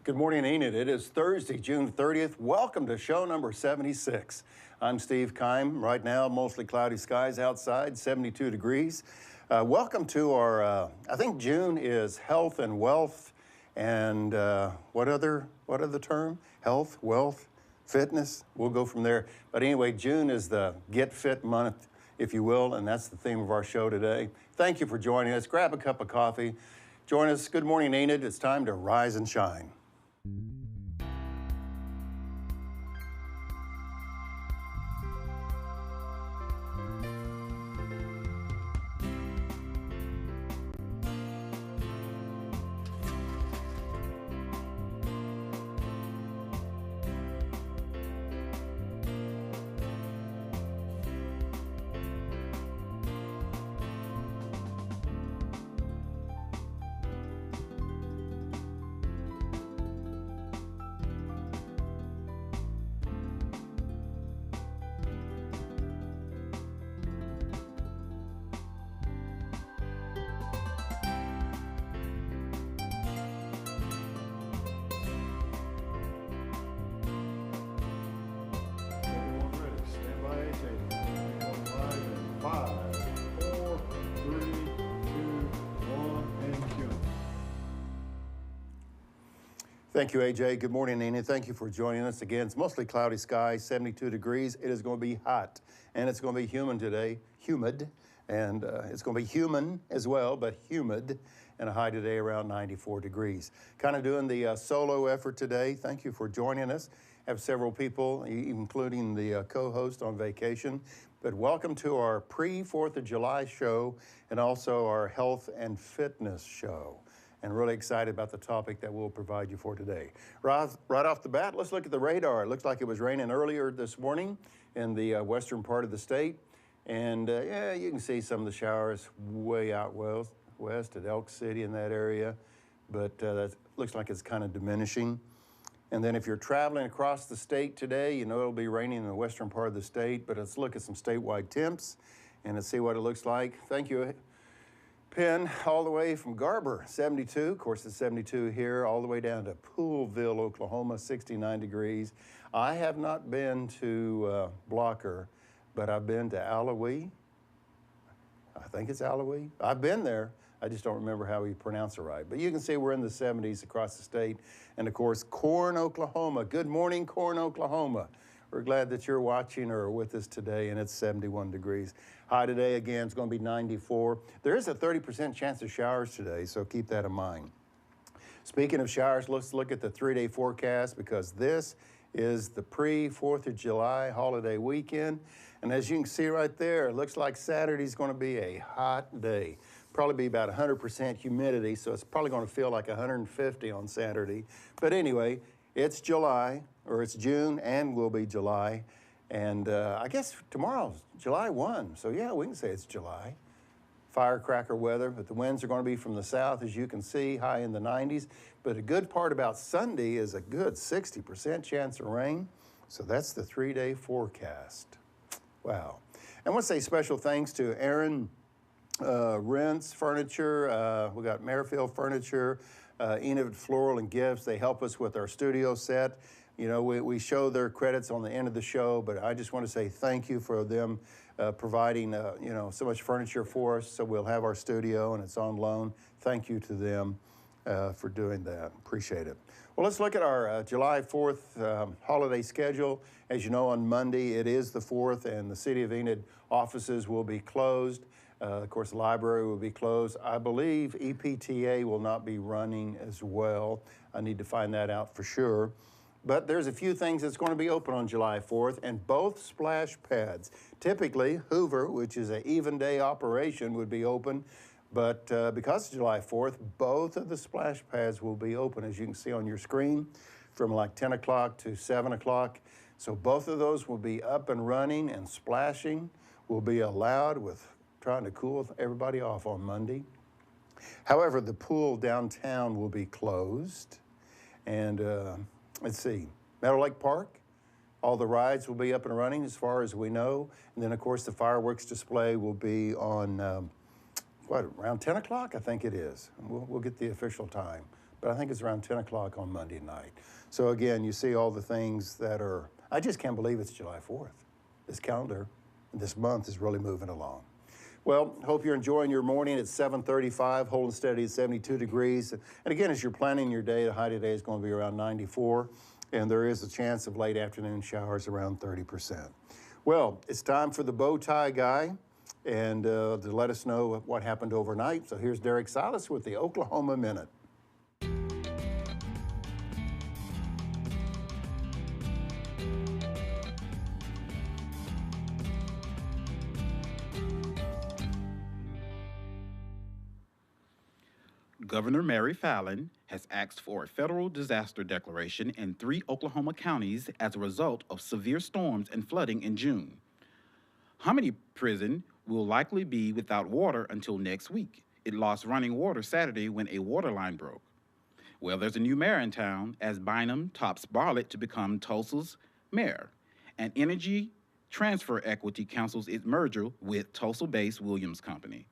Good morning, Enid. It is Thursday, June 30th. Welcome to show number 76. I'm Steve Kime. Right now, mostly cloudy skies outside, 72 degrees. Welcome to our, I think June is health and wealth and what other term? Health, wealth, fitness. We'll go from there. But anyway, June is the Get Fit month, if you will, and that's the theme of our show today. Thank you for joining us. Grab a cup of coffee. Join us. Good morning, Enid. It's time to rise and shine. Thank you, AJ. Good morning, Enid. Thank you for joining us again. It's mostly cloudy skies, 72 degrees. It is going to be hot, and it's going to be humid today, and it's going to be human as well, but humid, and a high today around 94 degrees. Kind of doing the solo effort today. Thank you for joining us. Have several people, including the co-host, on vacation. But welcome to our pre-4th of July show, and also our health and fitness show. And really excited about the topic that we'll provide you for today. Right off the bat, let's look at the radar. It looks like it was raining earlier this morning in the western part of the state. And yeah, you can see some of the showers way out west at Elk City in that area. But that looks like it's kind of diminishing. And then if you're traveling across the state today, you know it'll be raining in the western part of the state. But let's look at some statewide temps and let's see what it looks like. Thank you. Penn, all the way from Garber, 72. Of course, it's 72 here, all the way down to Poolville, Oklahoma, 69 degrees. I have not been to Blocker, but I've been to Alawee. I think it's Alawee. I've been there. I just don't remember how we pronounce it right. But you can see we're in the 70s across the state. And, of course, Corn, Oklahoma. Good morning, Corn, Oklahoma. We're glad that you're watching or with us today, and it's 71 degrees. High today, again, it's going to be 94. There is a 30% chance of showers today, so keep that in mind. Speaking of showers, let's look at the 3-day forecast because this is the pre-4th of July holiday weekend. And as you can see right there, it looks like Saturday's going to be a hot day. Probably be about 100% humidity, so it's probably going to feel like 150 on Saturday. But anyway, it's July, or it's June, and will be July. And I guess tomorrow's July 1. So yeah, we can say it's July. Firecracker weather, but the winds are going to be from the south, as you can see, high in the 90s. But a good part about Sunday is a good 60% chance of rain. So that's the 3-day forecast. Wow. I want to say special thanks to Aaron Rents Furniture. We got Merrifield Furniture, Enid Floral and Gifts. They help us with our studio set. You know, we show their credits on the end of the show, but I just want to say thank you for them providing, you know, so much furniture for us. So we'll have our studio and it's on loan. Thank you to them for doing that. Appreciate it. Well, let's look at our July 4th holiday schedule. As you know, on Monday, it is the 4th, and the City of Enid offices will be closed. Of course, the library will be closed. I believe EPTA will not be running as well. I need to find that out for sure. But there's a few things that's going to be open on July 4th, and both splash pads. Typically, Hoover, which is an even day operation, would be open. But because it's July 4th, both of the splash pads will be open, as you can see on your screen, from like 10 o'clock to 7 o'clock. So both of those will be up and running, and splashing will be allowed, with trying to cool everybody off on Monday. However, the pool downtown will be closed. And let's see, Meadow Lake Park, all the rides will be up and running as far as we know. And then, of course, the fireworks display will be on, around 10 o'clock, I think it is. We'll get the official time. but I think it's around 10 o'clock on Monday night. So again, you see all the things that are, I just can't believe it's July 4th. This calendar, this month is really moving along. Well, hope you're enjoying your morning. It's 7:35, holding steady at 72 degrees. And again, as you're planning your day, the high today is going to be around 94, and there is a chance of late afternoon showers around 30%. Well, it's time for the bow tie guy, and to let us know what happened overnight. So here's Derrick Silas with the Oklahoma Minute. Governor Mary Fallin has asked for a federal disaster declaration in 3 Oklahoma counties as a result of severe storms and flooding in June. Hominy Prison will likely be without water until next week. It lost running water Saturday when a water line broke. Well, there's a new mayor in town as Bynum tops Bartlett to become Tulsa's mayor. And Energy Transfer Equity cancels its merger with Tulsa-based Williams Company.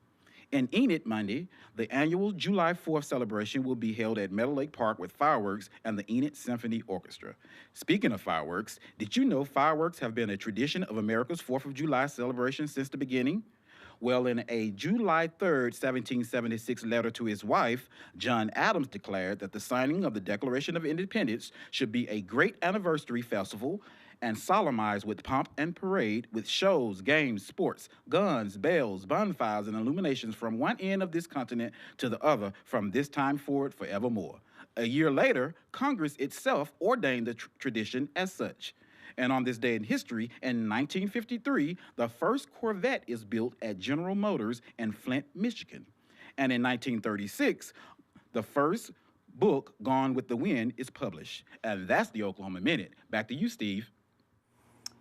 In Enid Monday, the annual July 4th celebration will be held at Meadow Lake Park with fireworks and the Enid Symphony Orchestra. Speaking of fireworks, did you know fireworks have been a tradition of America's 4th of July celebration since the beginning? Well, in a July 3rd, 1776 letter to his wife, John Adams declared that the signing of the Declaration of Independence should be a great anniversary festival and solemnized with pomp and parade with shows, games, sports, guns, bells, bonfires, and illuminations from one end of this continent to the other from this time forward forevermore. A year later, Congress itself ordained the tradition as such. And on this day in history, in 1953, the first Corvette is built at General Motors in Flint, Michigan. And in 1936, the first book, Gone with the Wind, is published. And that's the Oklahoma Minute. Back to you, Steve.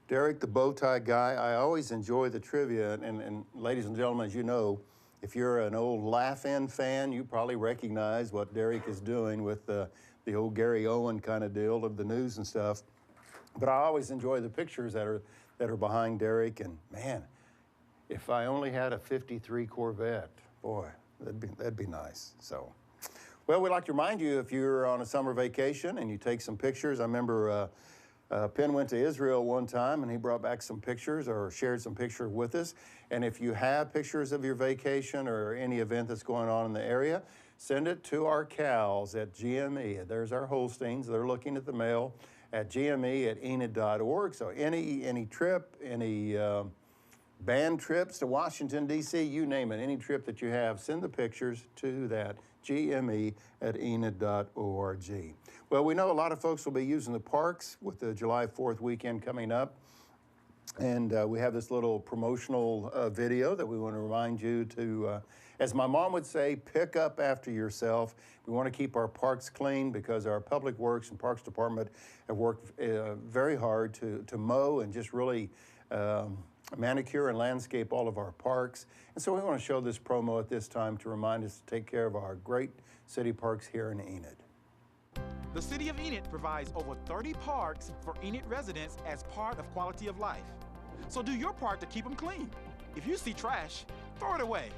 Derrick, the bow tie guy, I always enjoy the trivia, and ladies and gentlemen, as you know, if you're an old Laugh-In fan, you probably recognize what Derrick is doing with the old Gary Owen kind of deal of the news and stuff. But I always enjoy the pictures that are behind Derrick, and man, if I only had a 53 Corvette, boy, that'd be nice. So, well, we'd like to remind you, if you're on a summer vacation and you take some pictures, I remember Penn went to Israel one time and he brought back some pictures or shared some pictures with us. And if you have pictures of your vacation or any event that's going on in the area, send it to our cows at GME. There's our Holsteins. They're looking at the mail at gme@enid.org. So any trip, any band trips to Washington, D.C., you name it, any trip that you have, send the pictures to that gme@enid.org. Well, we know a lot of folks will be using the parks with the July 4th weekend coming up. And we have this little promotional video that we want to remind you to, as my mom would say, pick up after yourself. We want to keep our parks clean because our Public Works and Parks Department have worked very hard to mow and just really manicure and landscape all of our parks. And so we want to show this promo at this time to remind us to take care of our great city parks here in Enid. The City of Enid provides over 30 parks for Enid residents as part of quality of life. So do your part to keep them clean. If you see trash, throw it away.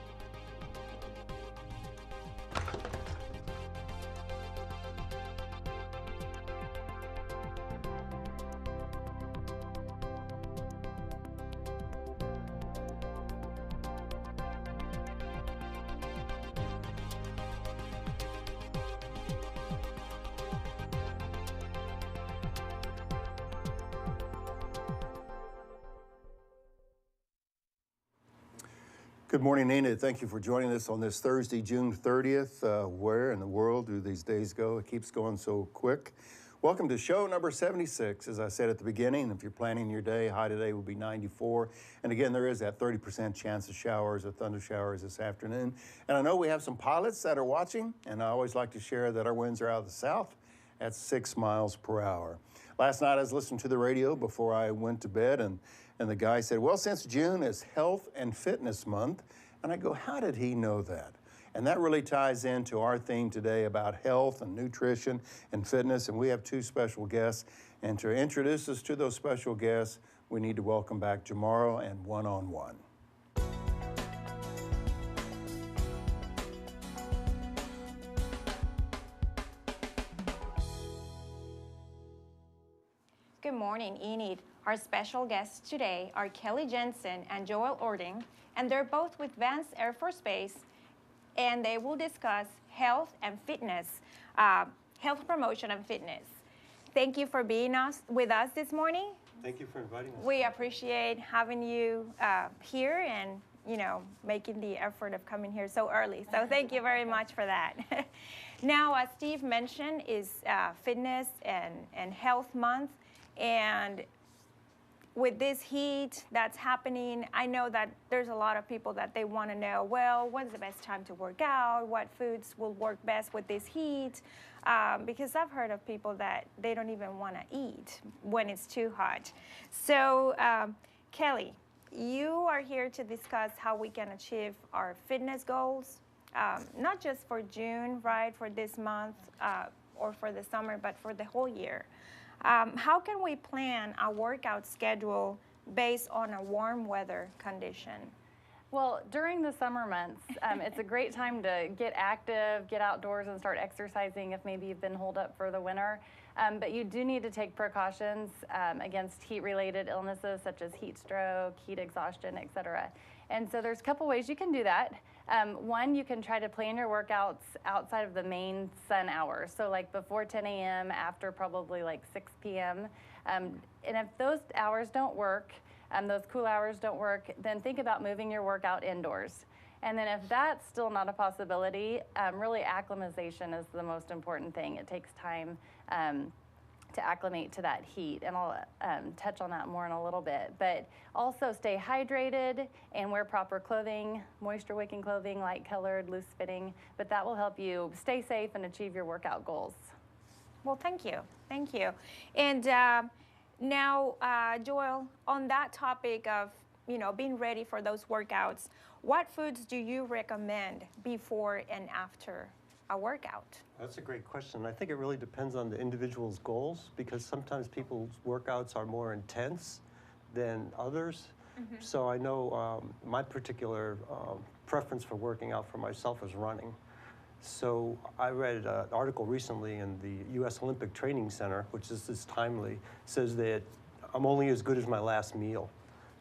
Good morning, Enid. Thank you for joining us on this Thursday, June 30th. Where in the world do these days go? It keeps going so quick. Welcome to show number 76. As I said at the beginning, if you're planning your day, high today will be 94. And again, there is that 30% chance of showers or thunder showers this afternoon. And I know we have some pilots that are watching, and I always like to share that our winds are out of the south at 6 miles per hour. Last night I was listening to the radio before I went to bed, and the guy said, well, since June is Health and Fitness Month, and I go, how did he know that? And that really ties into our theme today about health and nutrition and fitness, and we have two special guests. And to introduce us to those special guests, we need to welcome back Jomara and One-on-One. Good morning, Enid. Our special guests today are Kellie Jensen and Urdang, and they're both with Vance Air Force Base, and they will discuss health and fitness, health promotion and fitness. Thank you for being with us this morning. Thank you for inviting us. We appreciate having you here and making the effort of coming here so early. So thank you very much for that. Now, as Steve mentioned, is Fitness and Health Month. And with this heat that's happening, I know that there's a lot of people that they want to know, well, when's the best time to work out? What foods will work best with this heat? Because I've heard of people that they don't even want to eat when it's too hot. So, Kellie, you are here to discuss how we can achieve our fitness goals, not just for June, right, for this month or for the summer, but for the whole year. How can we plan a workout schedule based on a warm weather condition? Well, during the summer months, it's a great time to get active, get outdoors and start exercising if maybe you've been holed up for the winter. But you do need to take precautions against heat-related illnesses such as heat stroke, heat exhaustion, et cetera. And so there's a couple ways you can do that. One, you can try to plan your workouts outside of the main sun hours. So like before 10 a.m., after probably like 6 p.m. And if those hours don't work, those cool hours don't work, then think about moving your workout indoors. And then if that's still not a possibility, really acclimatization is the most important thing. It takes time to acclimate to that heat, and I'll touch on that more in a little bit. But also stay hydrated and wear proper clothing, moisture-wicking clothing, light-colored, loose-fitting, but that will help you stay safe and achieve your workout goals. Well, thank you. Thank you. And now, Joel, on that topic of, being ready for those workouts, what foods do you recommend before and after a workout? That's a great question. I think it really depends on the individual's goals, because sometimes people's workouts are more intense than others. Mm-hmm. So I know my particular preference for working out for myself is running. So I read an article recently in the U.S. Olympic Training Center, which is this timely, says that I'm only as good as my last meal.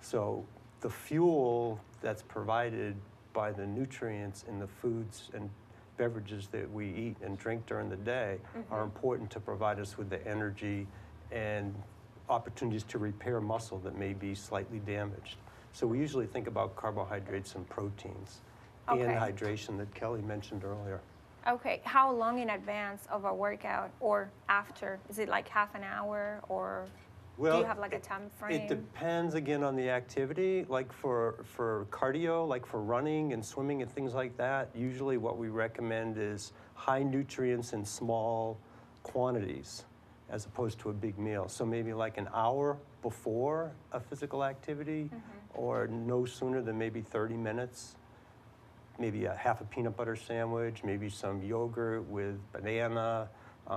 So the fuel that's provided by the nutrients in the foods and beverages that we eat and drink during the day mm-hmm. are important to provide us with the energy and opportunities to repair muscle that may be slightly damaged. So we usually think about carbohydrates and proteins and hydration that Kellie mentioned earlier. Okay, how long in advance of a workout or after? Is it like half an hour, or do you have like a time frame? It depends again on the activity. Like for cardio, like for running and swimming and things like that, usually what we recommend is high nutrients in small quantities as opposed to a big meal. So maybe like an hour before a physical activity mm-hmm. or no sooner than maybe 30 minutes. Maybe a half a peanut butter sandwich, maybe some yogurt with banana,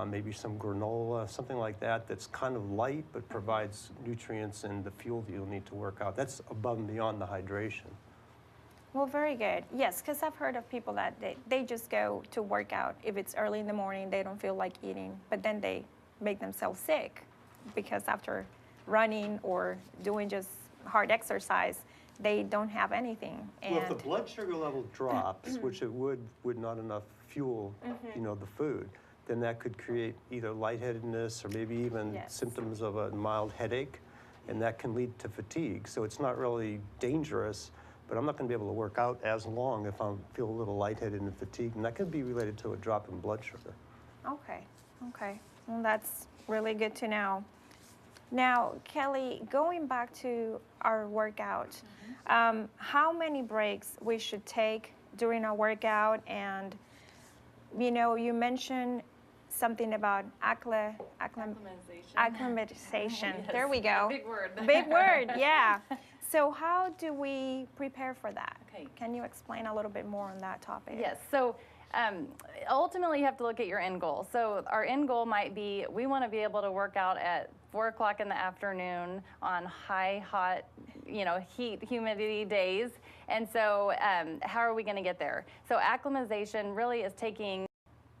maybe some granola, something like that that's kind of light but provides nutrients and the fuel that you'll need to work out. That's above and beyond the hydration. Well, very good. Yes, because I've heard of people that they just go to work out. If it's early in the morning, they don't feel like eating, but then they make themselves sick because after running or doing just hard exercise, they don't have anything. And well, if the blood sugar level drops, which it would not enough fuel, mm-hmm. The food, then that could create either lightheadedness or maybe even symptoms of a mild headache, and that can lead to fatigue. So it's not really dangerous, but I'm not going to be able to work out as long if I feel a little lightheaded and fatigued, and that could be related to a drop in blood sugar. Okay. Well, that's really good to know. Now, Kellie, going back to our workout, mm-hmm. How many breaks we should take during our workout? And, you mentioned something about acclimatization. Yes. There we go. Big word. Big word, yeah. So how do we prepare for that? Okay. Can you explain a little bit more on that topic? Yes. So ultimately, you have to look at your end goal. So our end goal might be we want to be able to work out at 4 o'clock in the afternoon on hot, heat, humidity days. And so how are we going to get there? So acclimatization really is taking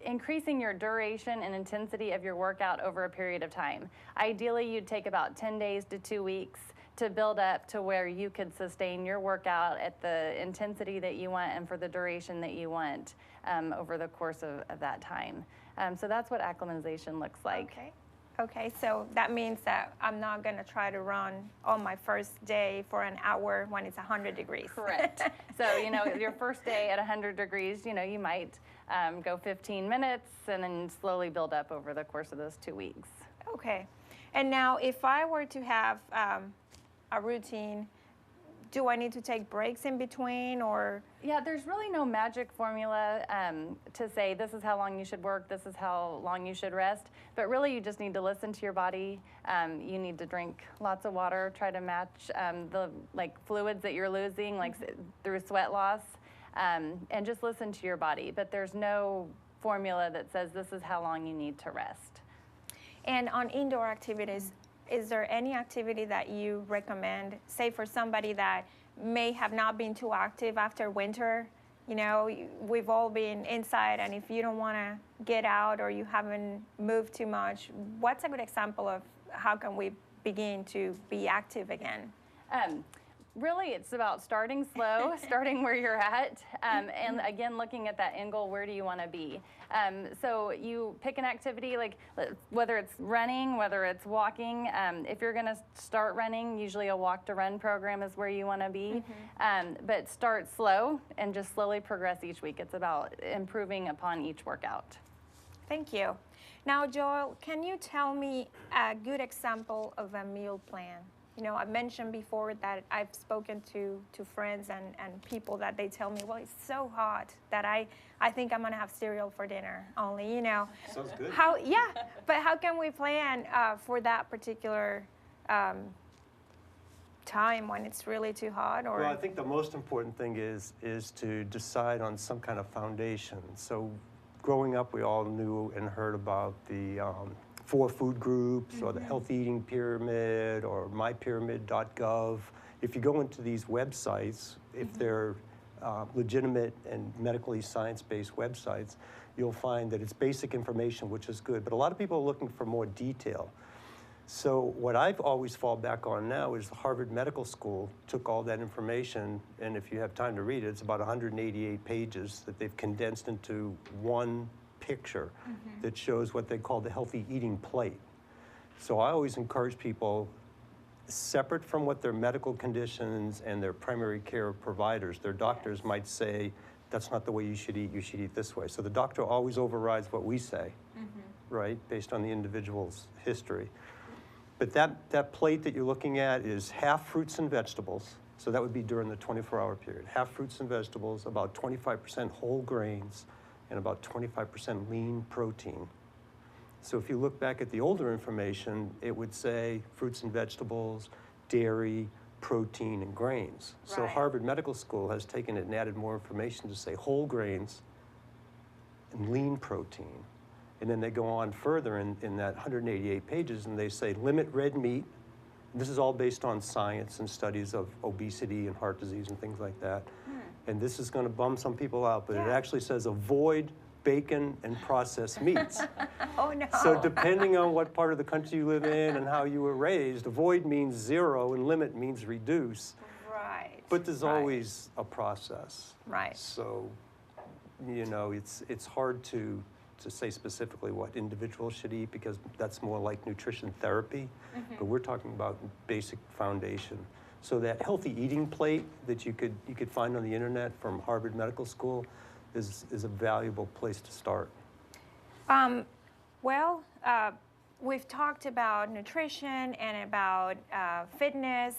increasing your duration and intensity of your workout over a period of time. Ideally, you'd take about 10 days to 2 weeks to build up to where you could sustain your workout at the intensity that you want and for the duration that you want over the course of that time. So that's what acclimatization looks like. Okay. Okay, so that means that I'm not going to try to run on my first day for an hour when it's 100 degrees. Correct. So, you know, your first day at 100 degrees, you know, you might go 15 minutes and then slowly build up over the course of those 2 weeks. Okay. And now if I were to have a routine, do I need to take breaks in between or? Yeah, there's really no magic formula to say this is how long you should work, this is how long you should rest. But really, you just need to listen to your body. You need to drink lots of water, try to match the fluids that you're losing, like through sweat loss, and just listen to your body. But there's no formula that says this is how long you need to rest. And on indoor activities, is there any activity that you recommend, say for somebody that may have not been too active after winter? You know, we've all been inside, and if you don't want to get out or you haven't moved too much, what's a good example of how can we begin to be active again? Really, it's about starting slow, starting where you're at, and again, looking at that end goal, where do you want to be? So you pick an activity, like whether it's running, whether it's walking. If you're going to start running, usually a walk to run program is where you want to be. But start slow and just slowly progress each week. It's about improving upon each workout. Thank you. Now, Joel, can you tell me a good example of a meal plan? You know, I mentioned before that I've spoken to friends and people that they tell me, well, it's so hot that I think I'm going to have cereal for dinner only, you know. Sounds good. But how can we plan for that particular time when it's really too hot? Or? Well, I think the most important thing is to decide on some kind of foundation. So growing up, we all knew and heard about the 4 food groups or the healthy eating pyramid or mypyramid.gov. If you go into these websites, if they're legitimate and medically science-based websites, you'll find that it's basic information, which is good. But a lot of people are looking for more detail. So what I've always fall back on now is the Harvard Medical School took all that information, and if you have time to read it, it's about 188 pages that they've condensed into one picture that shows what they call the healthy eating plate. So I always encourage people, separate from what their medical conditions and their primary care providers, their doctors might say, that's not the way you should eat this way. So the doctor always overrides what we say, right, based on the individual's history. But that plate that you're looking at is half fruits and vegetables, so that would be during the 24-hour period. Half fruits and vegetables, about 25% whole grains, and about 25% lean protein. So if you look back at the older information, it would say fruits and vegetables, dairy, protein, and grains. Right. So Harvard Medical School has taken it and added more information to say whole grains and lean protein. And then they go on further in that 188 pages and they say limit red meat. And this is all based on science and studies of obesity and heart disease and things like that. And this is going to bum some people out, but it actually says avoid bacon and processed meats. Oh, no. So depending on what part of the country you live in and how you were raised, avoid means 0 and limit means reduce. Right. But there's always a process. Right. So, you know, it's hard to say specifically what individuals should eat because that's more like nutrition therapy. But we're talking about basic foundation. So that healthy eating plate that you could find on the internet from Harvard Medical School is a valuable place to start. We've talked about nutrition and about fitness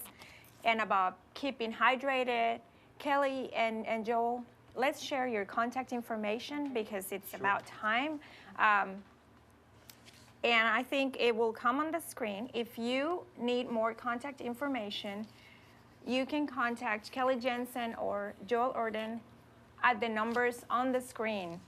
and about keeping hydrated. Kellie and Joel, let's share your contact information because it's about time. And I think it will come on the screen. If you need more contact information, you can contact Kellie Jensen or Joel Urdang at the numbers on the screen.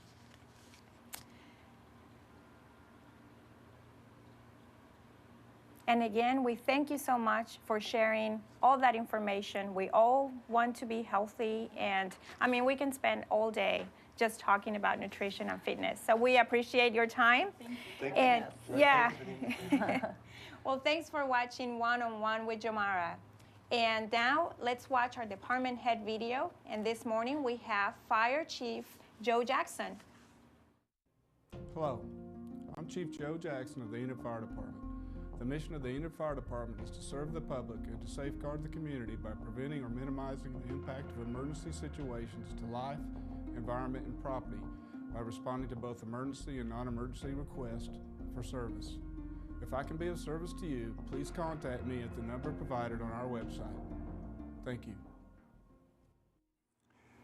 And again, we thank you so much for sharing all that information. We all want to be healthy, and I mean, we can spend all day just talking about nutrition and fitness. So we appreciate your time. Thank you. And yeah. Thank you. Well, thanks for watching One-on-One with Jomara. And now let's watch our department head video. And this morning we have Fire Chief Joe Jackson. Hello, I'm Chief Joe Jackson of the Enid Fire Department. The mission of the Enid Fire Department is to serve the public and to safeguard the community by preventing or minimizing the impact of emergency situations to life, environment, and property by responding to both emergency and non-emergency requests for service. If I can be of service to you, please contact me at the number provided on our website. Thank you.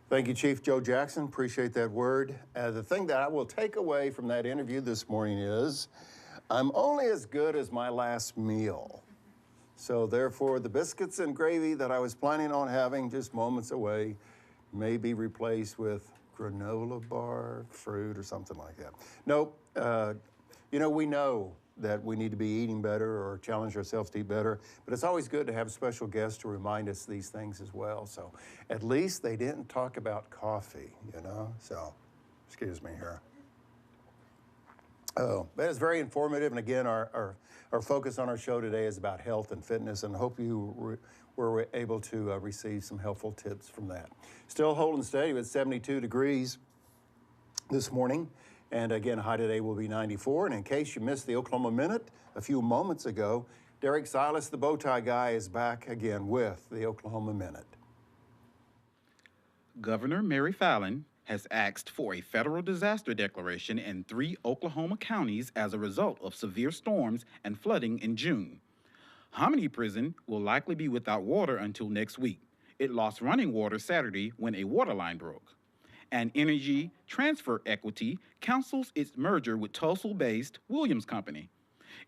Thank you, Chief Joe Jackson. Appreciate that word. The thing that I will take away from that interview this morning is I'm only as good as my last meal. So therefore, the biscuits and gravy that I was planning on having just moments away may be replaced with granola bar, fruit, or something like that. Nope. You know, we know that we need to be eating better or challenge ourselves to eat better, but it's always good to have special guests to remind us these things as well. So at least they didn't talk about coffee, you know? So, excuse me here. Oh, that is very informative. And again, our focus on our show today is about health and fitness, and I hope you were able to receive some helpful tips from that. Still holding steady with 72 degrees this morning. And again, high today will be 94. And in case you missed the Oklahoma Minute a few moments ago, Derrick Silas, the bow tie guy, is back again with the Oklahoma Minute. Governor Mary Fallin has asked for a federal disaster declaration in 3 Oklahoma counties as a result of severe storms and flooding in June. Hominy Prison will likely be without water until next week. It lost running water Saturday when a water line broke. And Energy Transfer Equity cancels its merger with Tulsa-based Williams Company.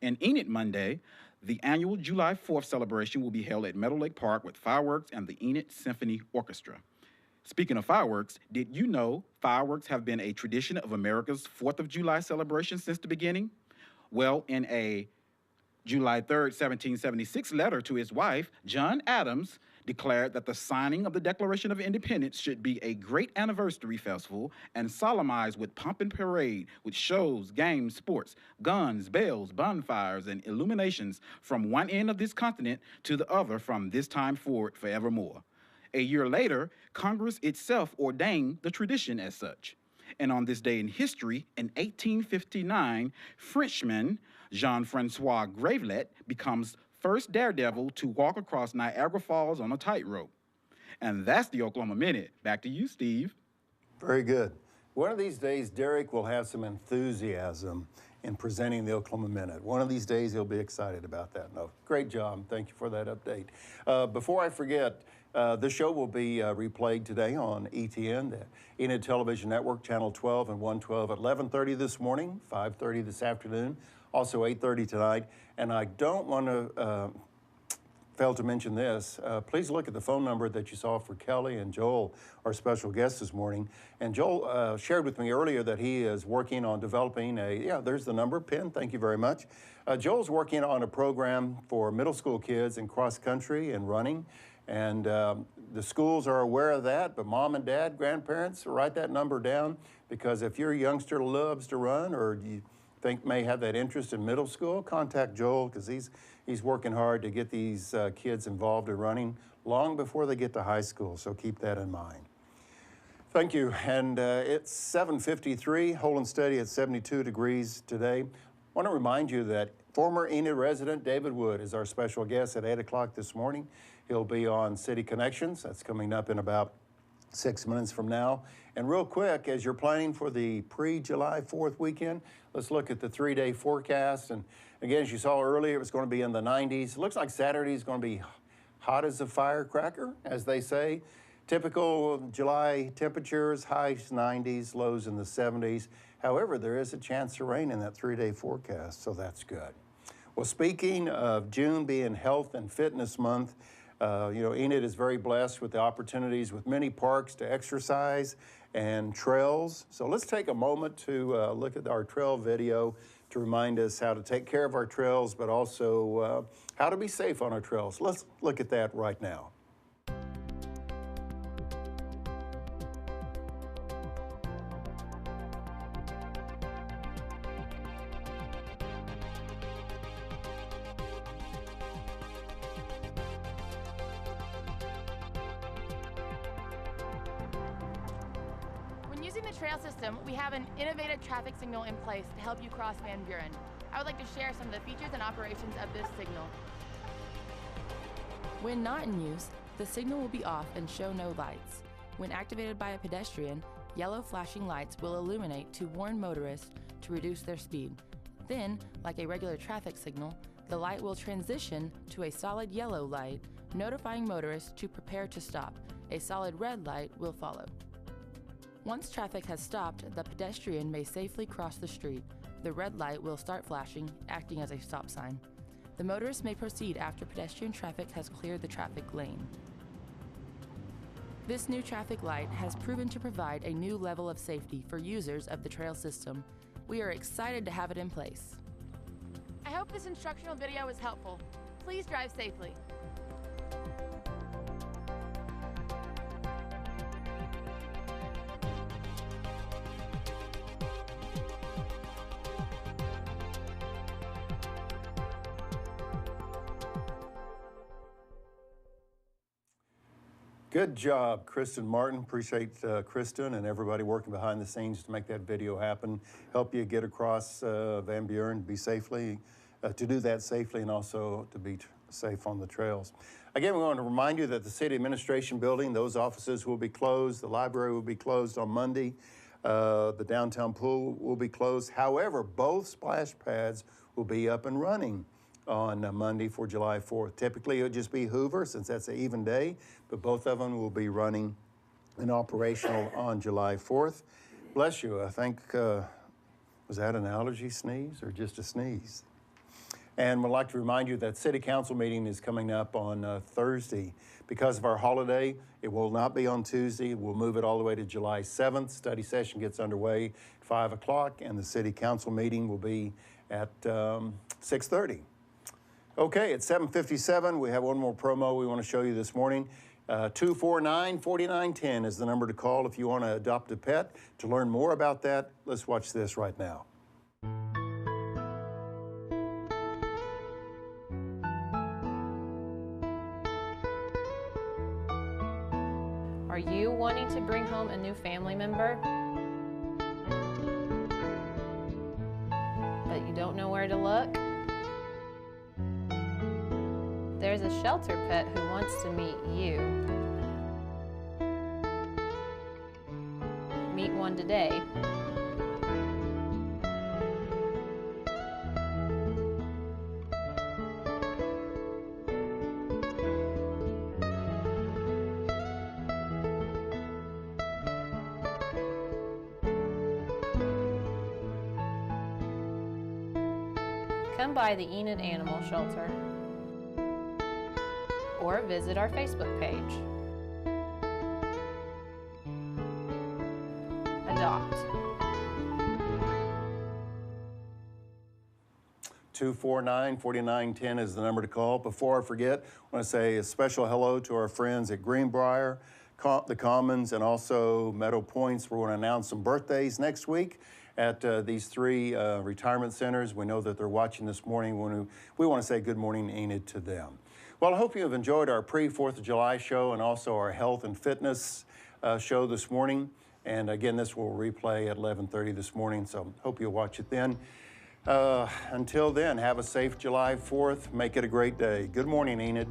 In Enid Monday, the annual July 4th celebration will be held at Meadow Lake Park with fireworks and the Enid Symphony Orchestra. Speaking of fireworks, did you know fireworks have been a tradition of America's 4th of July celebration since the beginning? Well, in a July 3rd, 1776 letter to his wife, John Adams declared that the signing of the Declaration of Independence should be a great anniversary festival and solemnized with pomp and parade, with shows, games, sports, guns, bells, bonfires, and illuminations from one end of this continent to the other from this time forward forevermore. A year later, Congress itself ordained the tradition as such. And on this day in history, in 1859, Frenchman Jean-Francois Gravelet becomes first daredevil to walk across Niagara Falls on a tightrope. And that's the Oklahoma Minute. Back to you, Steve. Very good. One of these days, Derrick will have some enthusiasm in presenting the Oklahoma Minute. One of these days, he'll be excited about that. No, great job. Thank you for that update. Before I forget, the show will be replayed today on ETN, the Enid Television Network, Channel 12 and 112 at 11:30 this morning, 5:30 this afternoon, also 8:30 tonight. And I don't want to fail to mention this. Please look at the phone number that you saw for Kelly and Joel, our special guests this morning. And Joel shared with me earlier that he is working on developing there's the number, Penn, thank you very much. Joel's working on a program for middle school kids in cross country and running. And the schools are aware of that, but mom and dad, grandparents, write that number down, because if your youngster loves to run or you think may have that interest in middle school, contact Joel, because he's working hard to get these kids involved in running long before they get to high school, so keep that in mind. Thank you, and it's 7:53, holding steady at 72 degrees today. I want to remind you that former Enid resident David Wood is our special guest at 8 o'clock this morning. He'll be on City Connections. That's coming up in about 6 minutes from now. And real quick, as you're planning for the pre-July 4th weekend, let's look at the 3-day forecast. And again, as you saw earlier, it was going to be in the 90s. It looks like Saturday is going to be hot as a firecracker, as they say. Typical July temperatures, highs 90s, lows in the 70s. However, there is a chance of rain in that 3-day forecast, so that's good. Well, speaking of June being Health and Fitness Month, Enid is very blessed with the opportunities with many parks to exercise and trails. So let's take a moment to look at our trail video to remind us how to take care of our trails, but also how to be safe on our trails. Let's look at that right now. Using the trail system, we have an innovative traffic signal in place to help you cross Van Buren. I would like to share some of the features and operations of this signal. When not in use, the signal will be off and show no lights. When activated by a pedestrian, yellow flashing lights will illuminate to warn motorists to reduce their speed. Then, like a regular traffic signal, the light will transition to a solid yellow light, notifying motorists to prepare to stop. A solid red light will follow. Once traffic has stopped, the pedestrian may safely cross the street. The red light will start flashing, acting as a stop sign. The motorist may proceed after pedestrian traffic has cleared the traffic lane. This new traffic light has proven to provide a new level of safety for users of the trail system. We are excited to have it in place. I hope this instructional video was helpful. Please drive safely. Good job, Kristen Martin. Appreciate Kristen and everybody working behind the scenes to make that video happen, help you get across Van Buren, to do that safely and also to be safe on the trails. Again, we want to remind you that the City Administration Building, those offices will be closed. The library will be closed on Monday. The downtown pool will be closed. However, both splash pads will be up and running on Monday for July 4th. Typically, it would just be Hoover since that's an even day, but both of them will be running and operational on July 4th. Bless you. I think, was that an allergy sneeze or just a sneeze? And we'd like to remind you that City Council meeting is coming up on Thursday. Because of our holiday, it will not be on Tuesday. We'll move it all the way to July 7th. Study session gets underway at 5 o'clock, and the City Council meeting will be at 6:30. Okay, at 7:57, we have one more promo we want to show you this morning. 249-4910 is the number to call if you want to adopt a pet. To learn more about that, let's watch this right now. Are you wanting to bring home a new family member, but you don't know where to look? There's a shelter pet who wants to meet you. Meet one today. Come by the Enid Animal Shelter or visit our Facebook page. Adopt. 249-4910 is the number to call. Before I forget, I want to say a special hello to our friends at Greenbrier, the Commons, and also Meadow Points. We're going to announce some birthdays next week at these three retirement centers. We know that they're watching this morning. We want to say good morning, Enid, to them. Well, I hope you have enjoyed our pre-4th of July show and also our health and fitness show this morning. And again, this will replay at 11:30 this morning, so hope you'll watch it then. Until then, have a safe July 4th. Make it a great day. Good morning, Enid.